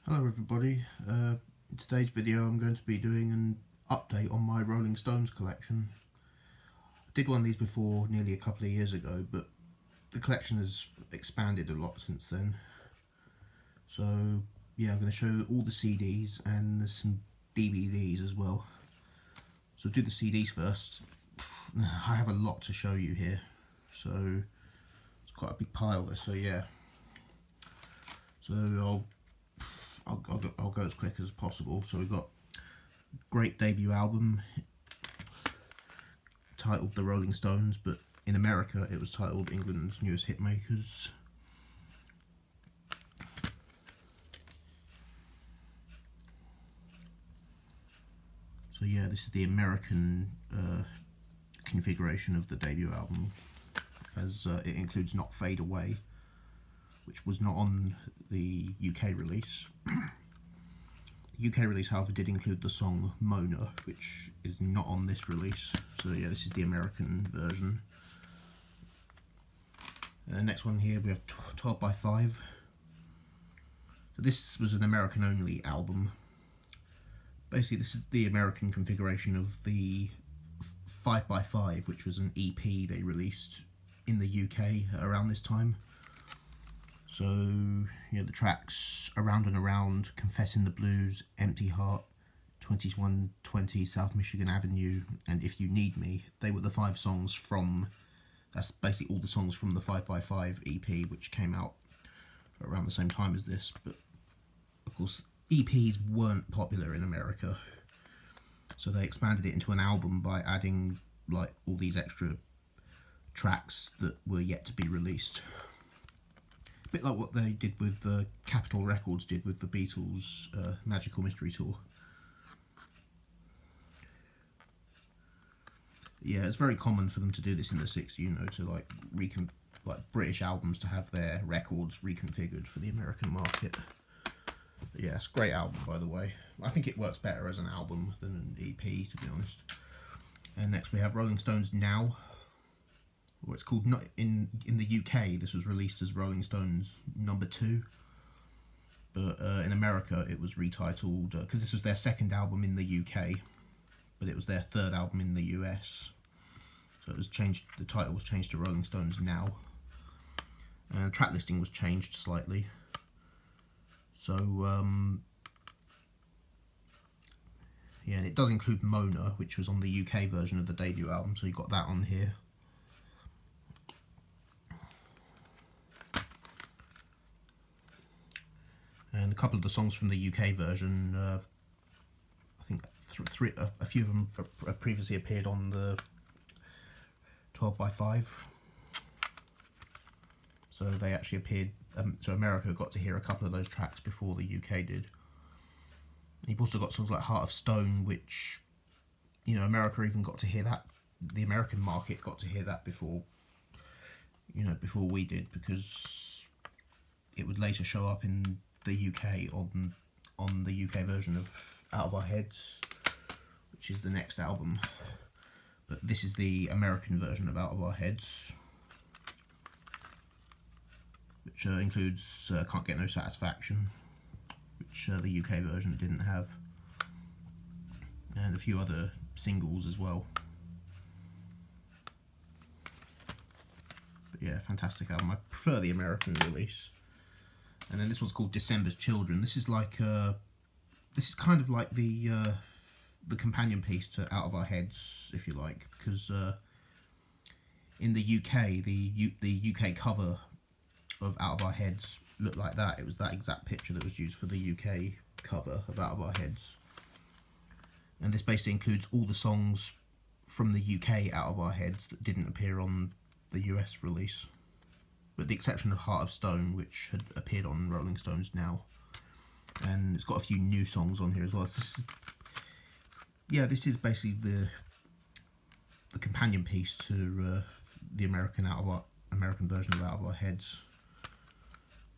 Hello everybody, in today's video I'm going to be doing an update on my Rolling Stones collection. I did one of these before nearly a couple of years ago, but the collection has expanded a lot since then. So yeah, I'm going to show all the CDs and there's some DVDs as well. So do the CDs first. I have a lot to show you here, so it's quite a big pile there, so yeah. So I'll go as quick as possible. So we've got great debut album titled The Rolling Stones, but in America it was titled England's Newest Hitmakers. So yeah, this is the American configuration of the debut album, as it includes Not Fade Away, which was not on the UK release. The UK release, however, did include the song Mona, which is not on this release. So yeah, this is the American version. Next one here, we have 12 by 5. So this was an American only album. Basically, this is the American configuration of the 5 by 5, which was an EP they released in the UK around this time. So yeah, the tracks Around and Around, Confessing the Blues, Empty Heart, 2120 South Michigan Avenue, and If You Need Me, they were the 5 songs from, that's basically all the songs from the 5 by 5 EP, which came out around the same time as this. But of course EPs weren't popular in America, so they expanded it into an album by adding like all these extra tracks that were yet to be released. A bit like what they did with Capitol Records did with the Beatles' Magical Mystery Tour. Yeah, it's very common for them to do this in the 60s, you know, to like British albums to have their records reconfigured for the American market. But yeah, it's a great album, by the way. I think it works better as an album than an EP, to be honest. And next we have Rolling Stones Now. Or it's called, not in the UK, this was released as Rolling Stones number 2, but in America it was retitled, because this was their second album in the UK, but it was their third album in the US, so it was changed, the title was changed to Rolling Stones Now, and the track listing was changed slightly. So yeah, and it does include Mona, which was on the UK version of the debut album, so you got that on here. And a couple of the songs from the UK version, I think a few of them previously appeared on the 12 by 5. So they actually appeared, so America got to hear a couple of those tracks before the UK did. You've also got songs like Heart of Stone, which, you know, America even got to hear that, the American market got to hear that before, you know, before we did, because it would later show up in the UK on the UK version of Out of Our Heads, which is the next album. But this is the American version of Out of Our Heads, which includes Can't Get No Satisfaction, which the UK version didn't have, and a few other singles as well. But yeah, fantastic album. I prefer the American release. And then this one's called December's Children. This is like this is kind of like the companion piece to Out of Our Heads, if you like, because in the UK, the UK cover of Out of Our Heads looked like that. It was that exact picture that was used for the UK cover of Out of Our Heads. And this basically includes all the songs from the UK Out of Our Heads that didn't appear on the US release, with the exception of Heart of Stone, which had appeared on Rolling Stones Now. And it's got a few new songs on here as well. This is basically the companion piece to the American version of Out of Our Heads.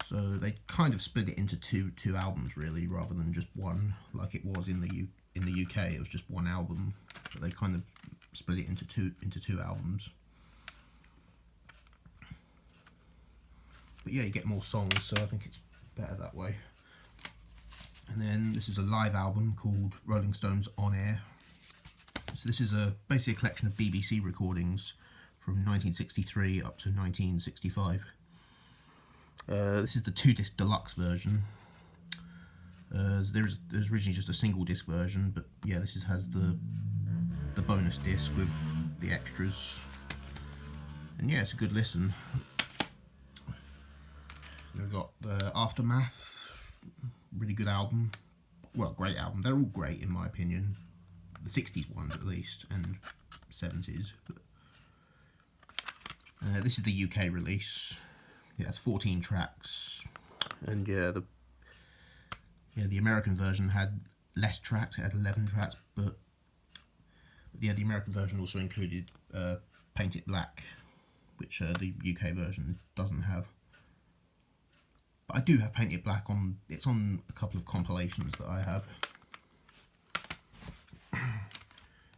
So they kind of split it into two albums, really, rather than just one, like it was in the UK. It was just one album, but they kind of split it into two albums. But yeah, you get more songs, so I think it's better that way. And then this is a live album called Rolling Stones On Air. So this is basically a collection of BBC recordings from 1963 up to 1965. This is the 2-disc deluxe version. There's originally just a single disc version, but yeah, this has the bonus disc with the extras. And yeah, it's a good listen. We've got Aftermath, really good album. Well, great album. They're all great in my opinion. The 60s ones at least, and 70s. This is the UK release. Yeah, it's 14 tracks. And yeah, the American version had less tracks. It had 11 tracks, but yeah, the American version also included Paint It Black, which the UK version doesn't have. But I do have Paint It Black on. It's on a couple of compilations that I have.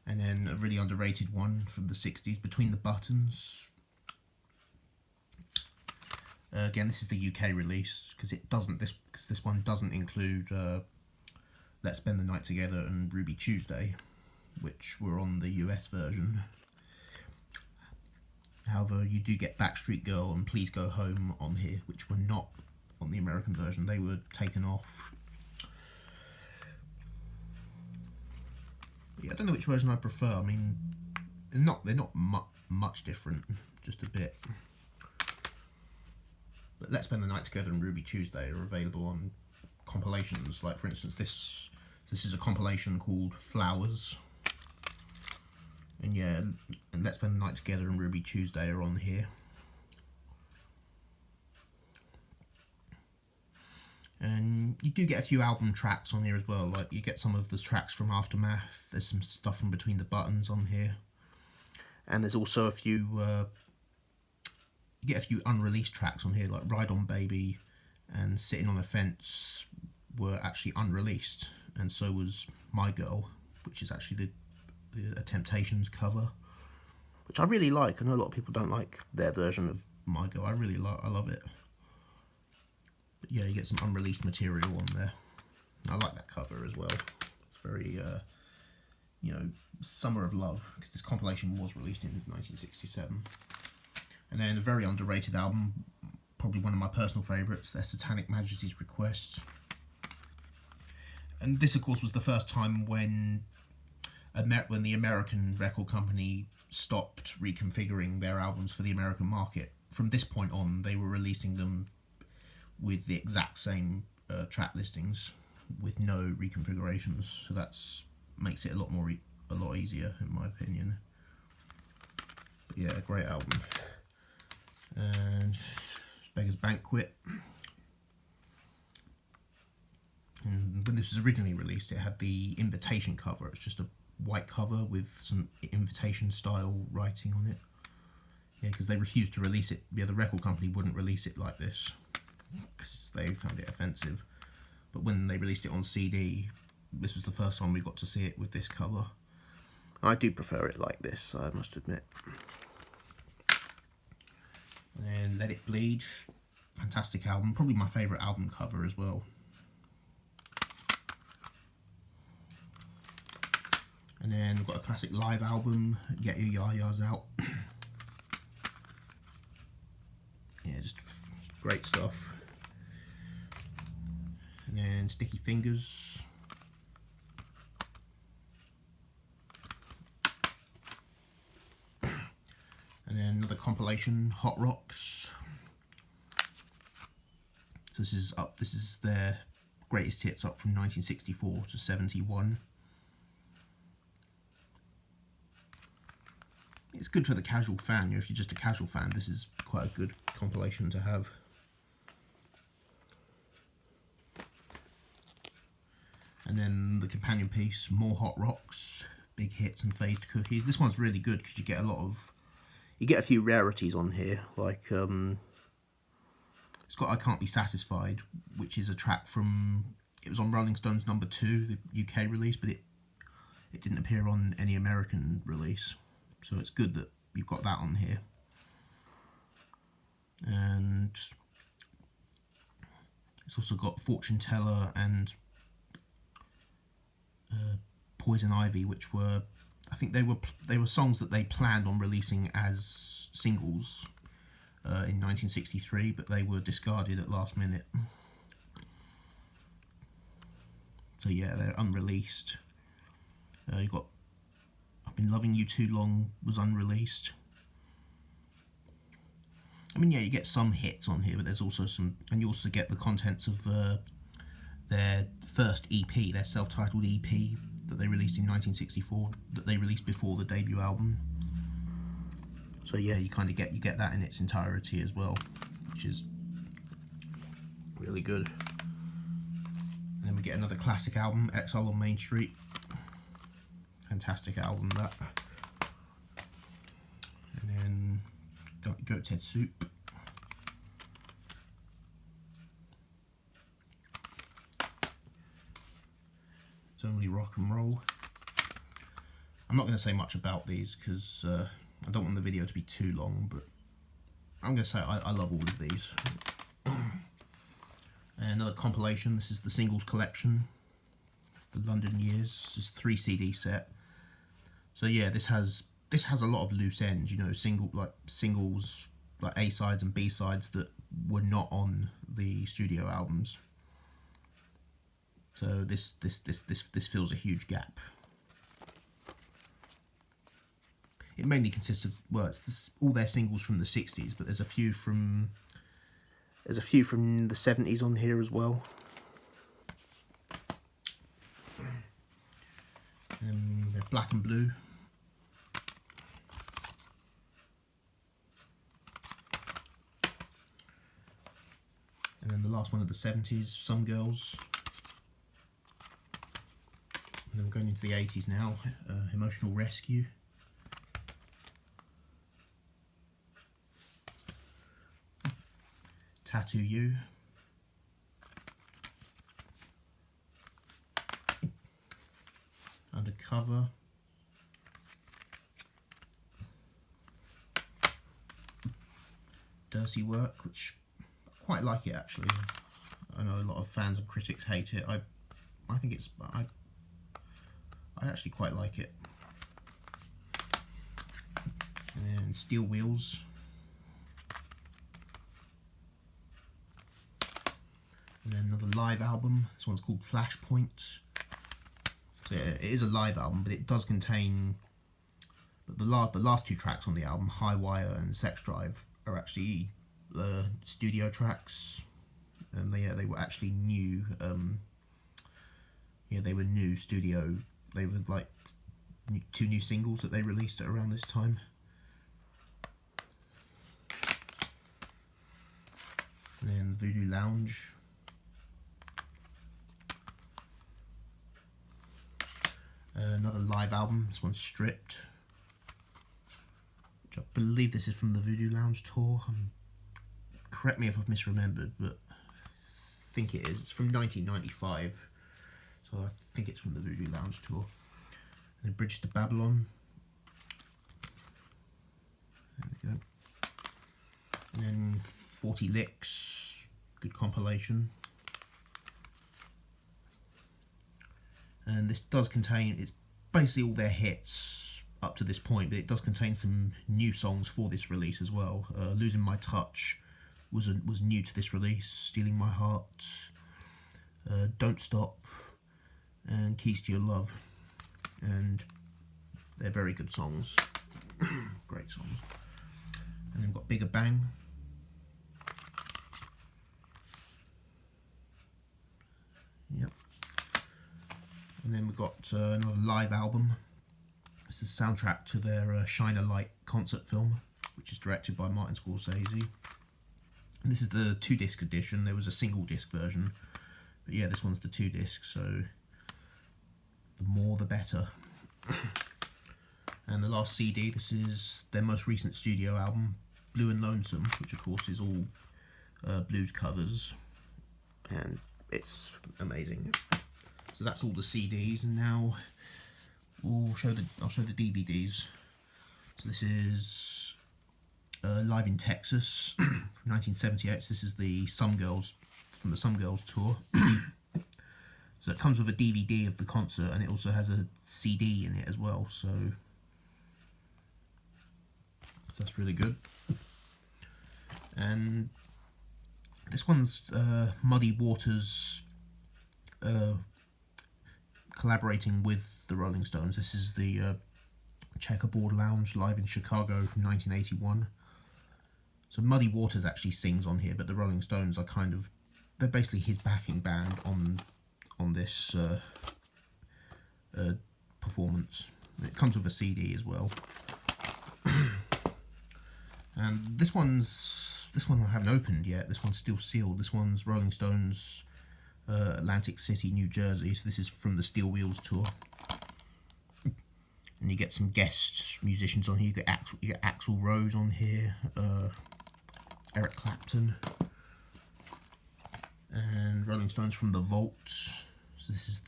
And then a really underrated one from the 60s, Between the Buttons. Again, this is the UK release because this one doesn't include Let's Spend the Night Together and Ruby Tuesday, which were on the US version. However, you do get Backstreet Girl and Please Go Home on here, which were not on the American version. They were taken off. Yeah, I don't know which version I prefer. I mean, they're not much different, just a bit. But Let's Spend the Night Together and Ruby Tuesday are available on compilations. Like, for instance, this is a compilation called Flowers. And yeah, and Let's Spend the Night Together and Ruby Tuesday are on here. And you do get a few album tracks on here as well. Like, you get some of the tracks from Aftermath. There's some stuff from Between the Buttons on here. And there's also a few... you get a few unreleased tracks on here, like Ride On Baby and Sitting on a Fence were actually unreleased. And so was My Girl, which is actually a Temptations cover, which I really like. I know a lot of people don't like their version of My Girl. I love it. But yeah, you get some unreleased material on there. I like that cover as well. It's very, Summer of Love, because this compilation was released in 1967. And then a very underrated album, probably one of my personal favourites, their Satanic Majesty's Request. And this, of course, was the first time when the American record company stopped reconfiguring their albums for the American market. From this point on, they were releasing them with the exact same track listings, with no reconfigurations. So that makes it a lot easier, in my opinion. But yeah, great album. And Beggars Banquet. And when this was originally released, it had the invitation cover. It's just a white cover with some invitation style writing on it. Yeah, because they refused to release it. Yeah, the record company wouldn't release it like this because they found it offensive. But when they released it on CD, this was the first time we got to see it with this cover. I do prefer it like this, I must admit. And then Let It Bleed, fantastic album, probably my favourite album cover as well. And then we've got a classic live album, Get Your Yayas Out. Yeah, just great stuff. And then Sticky Fingers. And then another compilation, Hot Rocks. So this is their greatest hits up from 1964 to 71. It's good for the casual fan. If you're just a casual fan, this is quite a good compilation to have. And then the companion piece, More Hot Rocks, Big Hits and Phased Cookies. This one's really good because you get a few rarities on here, like it's got I Can't Be Satisfied, which is a track from, it was on Rolling Stones number 2, the UK release, but it didn't appear on any American release. So it's good that you've got that on here. And it's also got Fortune Teller and Poison Ivy, which were, I think they were songs that they planned on releasing as singles in 1963, but they were discarded at last minute. So yeah, they're unreleased. You got I've Been Loving You Too Long was unreleased. I mean, yeah, you get some hits on here, but there's also some, and you also get the contents of their first EP, their self-titled EP that they released in 1964, that they released before the debut album. So yeah, you kind of get that in its entirety as well, which is really good. And then we get another classic album, Exile on Main Street. Fantastic album, that. And then Goat's Head Soup. It's Only Rock and Roll. I'm not going to say much about these because I don't want the video to be too long, but I'm going to say I love all of these. And another compilation, this is the singles collection, the London Years. This is a 3 CD set. So yeah, this has a lot of loose ends, you know, singles, like A-sides and B-sides that were not on the studio albums. So this fills a huge gap. It mainly consists of, well, it's all their singles from the 60s, but there's a few from the 70s on here as well. They're Black and Blue. And then the last one of the 70s, Some Girls. And then we're going into the 80s now, Emotional Rescue. Tattoo You. Undercover. Dirty Work, which I quite like it actually. I know a lot of fans and critics hate it. I think it's I actually quite like it. And then Steel Wheels. And then another live album. This one's called Flashpoint. So yeah, it is a live album, but it does contain. But the last two tracks on the album, High Wire and Sex Drive, are actually studio tracks, and they were actually new. Yeah, they were new studio. They were like two new singles that they released at around this time. And then Voodoo Lounge. Another live album, this one's Stripped, which I believe this is from the Voodoo Lounge tour. Correct me if I've misremembered, but I think it is. It's from 1995, so I think it's from the Voodoo Lounge tour. And then Bridge to Babylon. There we go. And then 40 Licks, good compilation. And this does contain, it's basically all their hits up to this point, but it does contain some new songs for this release as well. Losing My Touch was new to this release. Stealing My Heart, Don't Stop, and Keys to Your Love. And they're very good songs. Great songs. And then we've got Bigger Bang. Yep. And then we've got another live album. This is the soundtrack to their Shine a Light concert film, which is directed by Martin Scorsese. And this is the 2-disc edition. There was a single disc version, but yeah, this one's the 2-disc, so the more the better. And the last CD, this is their most recent studio album, Blue and Lonesome, which of course is all blues covers, and it's amazing. So that's all the CDs, and now I'll show the DVDs. So this is Live in Texas from 1978. So this is the Some Girls, from the Some Girls tour. So it comes with a DVD of the concert, and it also has a CD in it as well, so that's really good. And this one's Muddy Waters collaborating with the Rolling Stones. This is the Checkerboard Lounge live in Chicago from 1981. So Muddy Waters actually sings on here, but the Rolling Stones are they're basically his backing band on this performance. It comes with a CD as well. And this one I haven't opened yet. This one's still sealed. This one's Rolling Stones, Atlantic City, New Jersey. So this is from the Steel Wheels tour. And you get some guest musicians on here. You get Axl Rose on here, Eric Clapton, and Rolling Stones from the Vault. So this is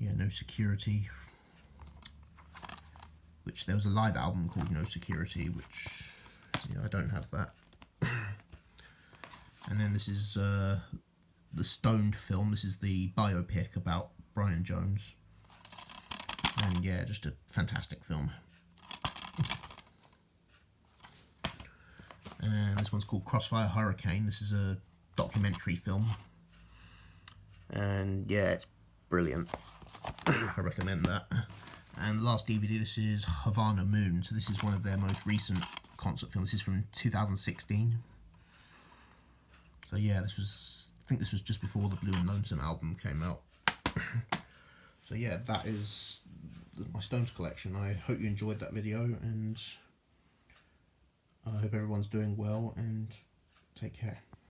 No Security, which there was a live album called No Security, which I don't have that. And then this is the Stoned film. This is the biopic about Brian Jones, and yeah, just a fantastic film. And this one's called Crossfire Hurricane. This is a documentary film, and yeah, it's brilliant. I recommend that. And the last DVD, this is Havana Moon. So this is one of their most recent concert films. This is from 2016. So yeah, I think this was just before the Blue and Lonesome album came out. So yeah, that is my Stones collection. I hope you enjoyed that video, and I hope everyone's doing well, and take care.